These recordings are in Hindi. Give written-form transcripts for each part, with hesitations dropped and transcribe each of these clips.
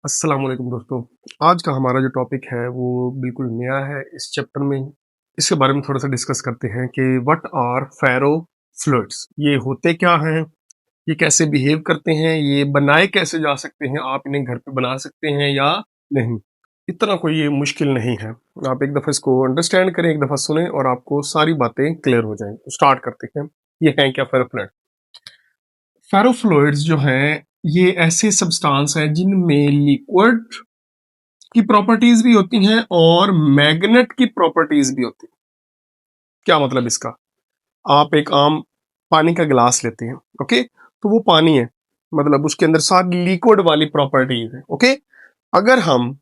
अस्सलाम वालेकुम दोस्तों। आज का हमारा जो टॉपिक है वो बिल्कुल नया है इस चैप्टर में। इसके बारे में थोड़ा सा डिस्कस करते हैं कि व्हाट आर फेरो फ्लूइड्स, ये होते क्या हैं, ये कैसे बिहेव करते हैं, ये बनाए कैसे जा सकते हैं, आप इन्हें घर पे बना सकते हैं या नहीं। इतना कोई ये मुश्किल नहीं है। आप एक दफ़ा इसको अंडरस्टैंड करें, एक दफ़ा सुने और आपको सारी बातें क्लियर हो जाएं। तो स्टार्ट करते हैं। ये हैं क्या फेरो फ्लूइड? फेरो फ्लूइड्स जो हैं ये ऐसे सब्सटेंस हैं जिनमें लिक्विड की प्रॉपर्टीज भी होती हैं और मैग्नेट की प्रॉपर्टीज भी होती हैं। क्या मतलब इसका? आप एक आम पानी का गिलास लेते हैं, ओके, तो वो पानी है, मतलब उसके अंदर सारी लिक्विड वाली प्रॉपर्टीज है, ओके। अगर हम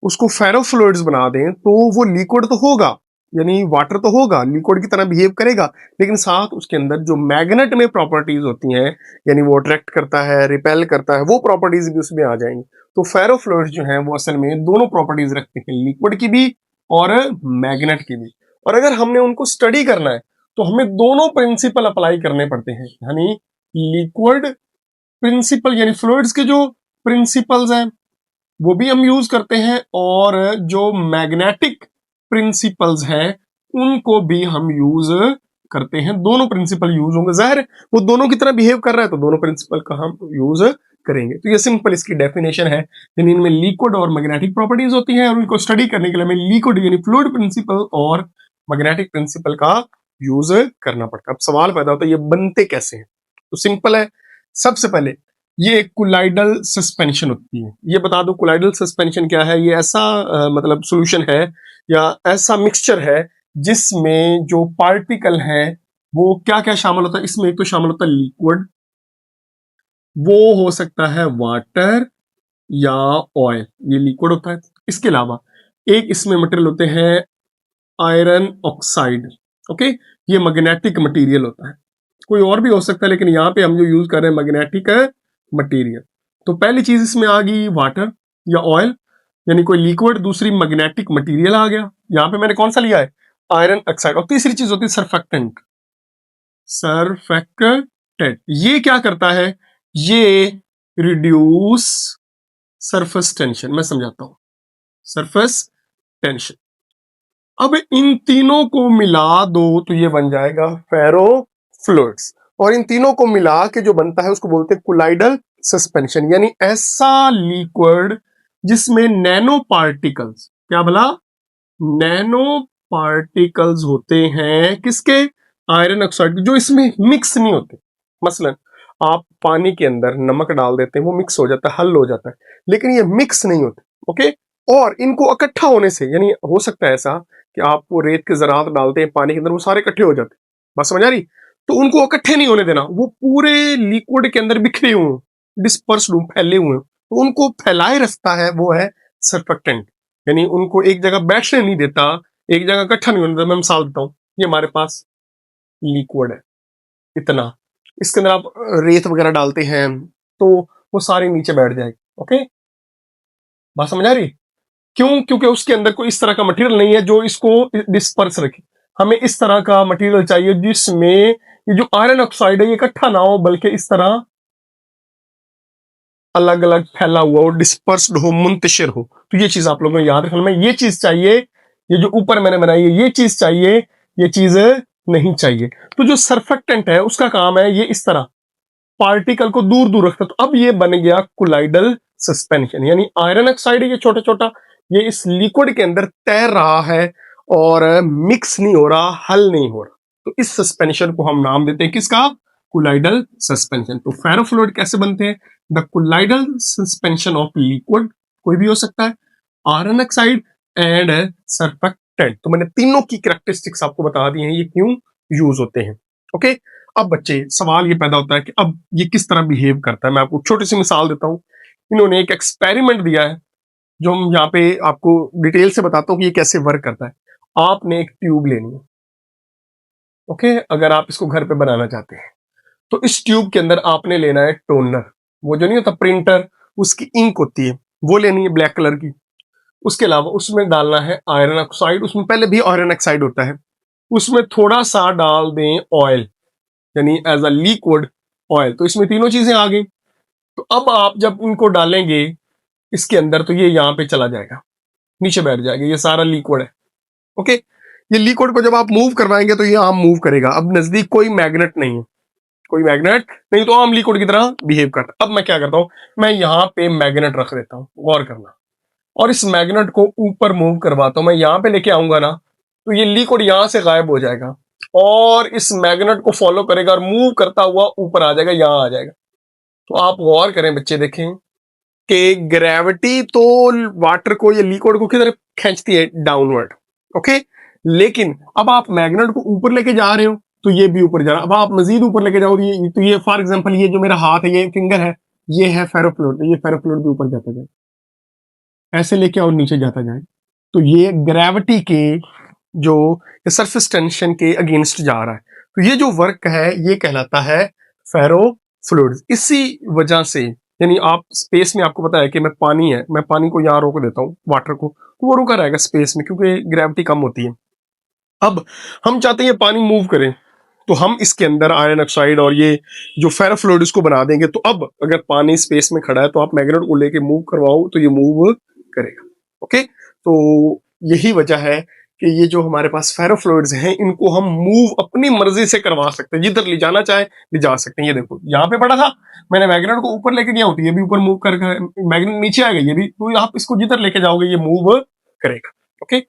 उसको फेरो फ्लूइड्स बना दें तो वो लिक्विड तो होगा, यानी वाटर तो होगा, लिक्विड की तरह बिहेव करेगा, लेकिन साथ उसके अंदर जो मैग्नेट में प्रॉपर्टीज होती हैं, यानी वो अट्रैक्ट करता है, रिपेल करता है, वो प्रॉपर्टीज भी उसमें आ जाएंगी। तो फेरो फ्लूइड्स जो हैं वो असल में दोनों प्रॉपर्टीज रखते हैं, लिक्विड की भी और मैग्नेट की भी। और अगर हमने उनको स्टडी करना है तो हमें दोनों प्रिंसिपल अप्लाई करने पड़ते हैं, यानी लिक्विड प्रिंसिपल यानी फ्लूइड्स के जो प्रिंसिपल्स हैं वो भी हम यूज करते हैं, और जो मैग्नेटिक प्रिंसिपल्स हैं उनको भी हम यूज करते हैं। दोनों प्रिंसिपल यूज होंगे, जाहिर है वो दोनों की तरह बिहेव कर रहा है तो दोनों प्रिंसिपल का हम यूज करेंगे। तो ये सिंपल इसकी डेफिनेशन है, यानी इनमें लिक्विड और मैग्नेटिक प्रॉपर्टीज होती हैं और उनको स्टडी करने के लिए हमें लिक्विड यानी फ्लूइड प्रिंसिपल और मैग्नेटिक प्रिंसिपल का यूज करना पड़ता है। अब सवाल पैदा होता है ये बनते कैसे हैं? तो सिंपल है। सबसे पहले ये एक कोलाइडल सस्पेंशन होती है। ये बता दो कोलाइडल सस्पेंशन क्या है। ये ऐसा मतलब सॉल्यूशन है या ऐसा मिक्सचर है जिसमें जो पार्टिकल है वो क्या क्या शामिल होता है। इसमें एक तो शामिल होता है लिक्विड, वो हो सकता है वाटर या ऑयल, ये लिक्विड होता है। इसके अलावा एक इसमें मटेरियल होते हैं आयरन ऑक्साइड, ओके, ये मैग्नेटिक मटेरियल होता है। कोई और भी हो सकता है लेकिन यहाँ पे हम जो यूज कर रहे हैं मैग्नेटिक मटेरियल। तो पहली चीज इसमें आ गई वाटर या ऑयल, यानी कोई लिक्विड, दूसरी मैग्नेटिक मटेरियल आ गया। यहाँ पे मैंने कौन सा लिया है? Iron oxide. और तीसरी चीज होती है सरफेक्टेंट। सरफेक्टेंट ये क्या करता है? ये रिड्यूस सरफेस टेंशन। मैं समझाता हूं, सरफेस टेंशन। अब इन तीनों को मिला दो तो ये बन जाएगा फेरो फ्लूइड्स, और इन तीनों को मिला के जो बनता है उसको बोलते हैं कोलाइडल सस्पेंशन, यानी ऐसा लिक्विड जिसमें नैनो पार्टिकल्स, क्या भला, नैनो पार्टिकल्स होते हैं किसके? आयरन ऑक्साइड के, जो इसमें मिक्स नहीं होते। मसलन आप पानी के अंदर नमक डाल देते हैं, वो मिक्स हो जाता है, हल हो जाता है, लेकिन ये मिक्स नहीं होते, ओके। और इनको इकट्ठा होने से, यानी हो सकता है ऐसा कि आप वो रेत के ज़रात डालते हैं पानी के अंदर, वो सारे इकट्ठे हो जाते हैं, बात समझ आ रही? तो उनको इकट्ठे नहीं होने देना, वो पूरे लिक्विड के अंदर बिखरे हुए हैं, डिस्पर्स्ड हुए, फैले हुए हैं, तो उनको फैलाए रखता है वो है सर्फेक्टेंट, यानी उनको एक जगह बैठने नहीं देता, एक जगह इकट्ठा नहीं होने देता। मैं मिसाल देता हूँ, ये हमारे पास लिक्विड है इतना, इसके अंदर आप रेत वगैरह डालते हैं तो वो सारे नीचे बैठ जाएगी, ओके, बात समझ आ रही? क्यों? क्योंकि उसके अंदर कोई इस तरह का मटेरियल नहीं है जो इसको डिस्पर्स रखे। हमें इस तरह का मटेरियल चाहिए जिसमें ये जो आयरन ऑक्साइड है ये इकट्ठा ना हो, बल्कि इस तरह अलग अलग फैला हुआ हो, डिस्पर्स्ड हो, मुंतशिर हो। तो ये चीज आप लोगों को याद रखना, में ये चीज चाहिए, ये जो ऊपर मैंने बनाई है ये चीज चाहिए, ये चीज नहीं चाहिए। तो जो सरफेक्टेंट है उसका काम है ये इस तरह पार्टिकल को दूर दूर रखता है। तो अब ये बन गया कोलाइडल सस्पेंशन, यानी आयरन ऑक्साइड ये छोटा छोटा, ये इस लिक्विड के अंदर तैर रहा है और मिक्स नहीं हो रहा, हल नहीं हो रहा। तो इस सस्पेंशन को हम नाम देते हैं किसका? Colloidal suspension. तो फेरोफ्लूइड कैसे बनते हैं? The colloidal suspension of liquid, कोई भी हो सकता है, आयरन ऑक्साइड एंड सरफेक्टेंट। तो मैंने तीनों की कैरेक्टरिस्टिक्स आपको बता दी हैं, ये क्यों यूज होते हैं, ओके। अब बच्चे सवाल ये पैदा होता है कि अब ये किस तरह बिहेव करता है। मैं आपको छोटी सी मिसाल देता हूं। इन्होंने एक एक्सपेरिमेंट दिया है जो हम यहाँ पे आपको डिटेल से बताता हूँ कि ये कैसे वर्क करता है। आपने एक ट्यूब लेनी है, ओके, अगर आप इसको घर पे बनाना चाहते हैं तो इस ट्यूब के अंदर आपने लेना है टोनर, वो जो नहीं होता प्रिंटर, उसकी इंक होती है, वो लेनी है ब्लैक कलर की। उसके अलावा उसमें डालना है आयरन ऑक्साइड, उसमें पहले भी आयरन ऑक्साइड होता है। उसमें थोड़ा सा डाल दें ऑयल, यानी एज अ लिक्विड ऑयल। तो इसमें तीनों चीजें आ गई। तो अब आप जब इनको डालेंगे, इसके अंदर तो ये यहाँ पे चला जाएगा, नीचे बैठ जाएगा, ये सारा लिक्विड है। ओके, ये लिक्विड को जब आप मूव करवाएंगे तो ये आम मूव करेगा। अब नजदीक कोई मैग्नेट नहीं है, कोई मैग्नेट नहीं, तो आम लिक्विड की तरह बिहेव करता। अब मैं क्या करता हूं, मैं यहाँ पे मैग्नेट रख देता हूं, गौर करना, और इस मैग्नेट को ऊपर मूव करवाता हूं। मैं यहाँ पे लेके आऊंगा ना, तो ये लिक्विड यहां से गायब हो जाएगा और इस मैग्नेट को फॉलो करेगा और मूव करता हुआ ऊपर आ जाएगा, यहां आ जाएगा। तो आप गौर करें बच्चे, देखें कि ग्रेविटी तो वाटर को, ये लिक्विड को किधर खींचती है, डाउनवर्ड। ओके, लेकिन अब आप मैग्नेट को ऊपर लेके जा रहे हो तो ये भी ऊपर जा रहा है। अब आप मजीद ऊपर लेके जाओ, ये फॉर एग्जांपल ये जो मेरा हाथ है, ये फिंगर है, ये है फेरोफ्लूइड, तो ये फेरोफ्लूइड भी ऊपर जाता जाए, ऐसे लेके और नीचे जाता जाए, तो ये ग्रेविटी के जो सरफेस टेंशन के अगेंस्ट जा रहा है। तो ये जो वर्क है ये कहलाता है फेरोफ्लूइड्स। इसी वजह से, यानी आप स्पेस में, आपको पता है कि मैं पानी है, मैं पानी को यहाँ रोक देता हूँ, वाटर को, तो वो रुका रहेगा स्पेस में क्योंकि ग्रेविटी कम होती है। अब हम चाहते हैं ये पानी मूव करे, तो हम इसके अंदर आयरन ऑक्साइड और ये जो फेरोफ्लूइड इसको बना देंगे। तो अब अगर पानी स्पेस में खड़ा है तो आप मैग्नेट को लेके मूव करवाओ तो ये मूव करेगा। ओके, तो यही वजह है कि ये जो हमारे पास फेरोफ्लूइड्स हैं, इनको हम मूव अपनी मर्जी से करवा सकते हैं, जिधर ले जाना चाहे ले जा सकते हैं। ये देखो यहाँ पे पड़ा था, मैंने मैग्नेट को ऊपर लेके गया हूं तो ये भी ऊपर मूव कर, मैग्नेट नीचे आ गई, ये भी, तो आप इसको जिधर लेके जाओगे ये मूव करेगा। ओके,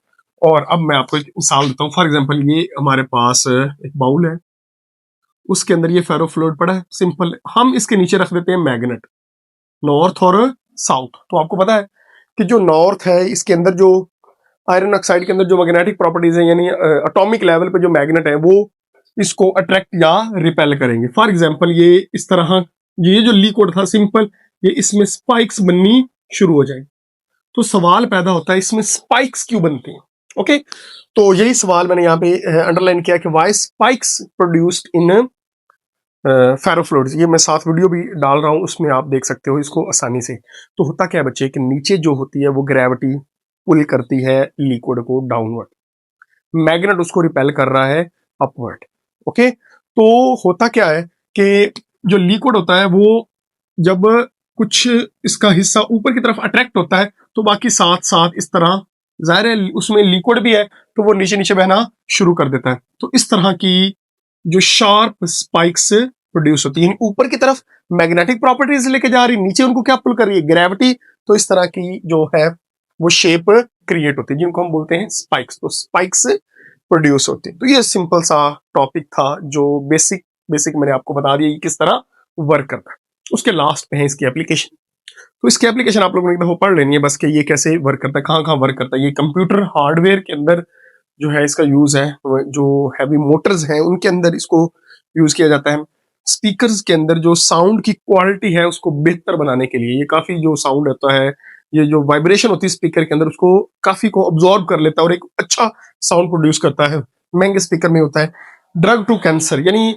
और अब मैं आपको एक मिसाल देता हूँ। फॉर एग्जाम्पल ये हमारे पास एक बाउल है, उसके अंदर ये फेरोफ्लूइड पड़ा है, सिंपल, हम इसके नीचे रख देते हैं मैग्नेट, नॉर्थ और साउथ। तो आपको पता है कि जो नॉर्थ है इसके अंदर जो आयरन ऑक्साइड के अंदर जो मैग्नेटिक प्रॉपर्टीज है, यानी एटॉमिक लेवल पे जो मैग्नेट है वो इसको अट्रैक्ट या रिपेल करेंगे। फॉर एग्जांपल ये इस तरह, ये जो लिक्विड था सिंपल, ये इसमें स्पाइक्स बननी शुरू हो जाएगी। तो सवाल पैदा होता है इसमें स्पाइक्स क्यों बनती हैं। ओके, तो यही सवाल मैंने यहाँ पे अंडरलाइन किया कि वाई स्पाइक्स प्रोड्यूस्ड इन फेरोफ्लूइड्स। ये मैं साथ वीडियो भी डाल रहा हूँ, उसमें आप देख सकते हो इसको आसानी से। तो होता क्या है बच्चे कि नीचे जो होती है वो ग्रेविटी पुल करती है लिक्विड को डाउनवर्ड, मैग्नेट उसको रिपेल कर रहा है अपवर्ड। ओके, तो होता क्या है कि जो लिक्विड होता है वो जब कुछ इसका हिस्सा ऊपर की तरफ अट्रैक्ट होता है तो बाकी साथ साथ इस तरह, जाहिर है उसमें लिक्विड भी है तो वो नीचे नीचे बहना शुरू कर देता है। तो इस तरह की जो शार्प स्पाइक्स प्रोड्यूस होती है, ऊपर की तरफ मैग्नेटिक प्रॉपर्टीज लेके जा रही, नीचे उनको क्या पुल कर रही है, ग्रेविटी। तो इस तरह की जो है वो शेप क्रिएट होती है जिनको हम बोलते हैं स्पाइक्स। तो स्पाइक्स प्रोड्यूस होती है। तो ये सिंपल सा टॉपिक था जो बेसिक बेसिक मैंने आपको बता दिया कि किस तरह वर्क करता है। उसके लास्ट पे है इसकी एप्लीकेशन। तो इसकी एप्लीकेशन आप लोगों ने एक दफा पढ़ लेनी है बस, कि ये कैसे वर्क करता है, कहाँ कहाँ वर्क करता है। ये कंप्यूटर हार्डवेयर के अंदर जो है इसका यूज है, जो हैवी मोटर्स हैं उनके अंदर इसको यूज किया जाता है। स्पीकर्स के अंदर जो साउंड की क्वालिटी है उसको बेहतर बनाने के लिए, ये काफी जो साउंड होता है, ये जो वाइब्रेशन होती है स्पीकर के अंदर, उसको काफी को ऑब्जॉर्व कर लेता है और एक अच्छा साउंड प्रोड्यूस करता है। महंगे स्पीकर में होता है। ड्रग टू कैंसर, यानी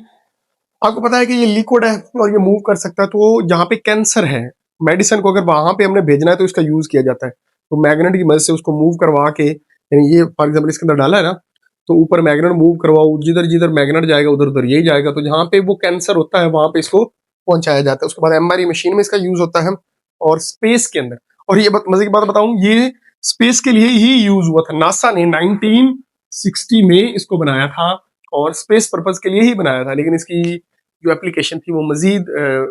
आपको पता है कि ये लिक्विड है और ये मूव कर सकता है, तो जहाँ पे कैंसर है, मेडिसिन को अगर वहां पे हमने भेजना है तो इसका यूज किया जाता है। तो मैग्नेट की मदद से उसको मूव करवा के, यानी ये फॉर एग्जाम्पल इसके अंदर डाला है ना, तो ऊपर मैग्नेट मूव करवाओ, जिधर जिधर मैग्नेट जाएगा उधर उधर यही जाएगा, तो जहाँ पे वो कैंसर होता है वहां पे इसको पहुंचाया जाता है। उसके बाद एमआरआई मशीन में इसका यूज होता है और स्पेस के अंदर। और ये मजे की बात बताऊं, ये स्पेस के लिए ही यूज हुआ था। नासा ने 1960 में इसको बनाया था और स्पेस पर्पज के लिए ही बनाया था, लेकिन इसकी जो एप्लीकेशन थी वो मजीद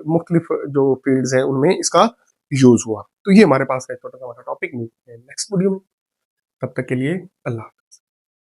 मुख्तलिफ जो फील्ड्स हैं उनमें इसका यूज हुआ। तो ये हमारे पास है छोटा सा टॉपिक। नेक्स्ट वीडियो में, तब तक के लिए अल्लाह।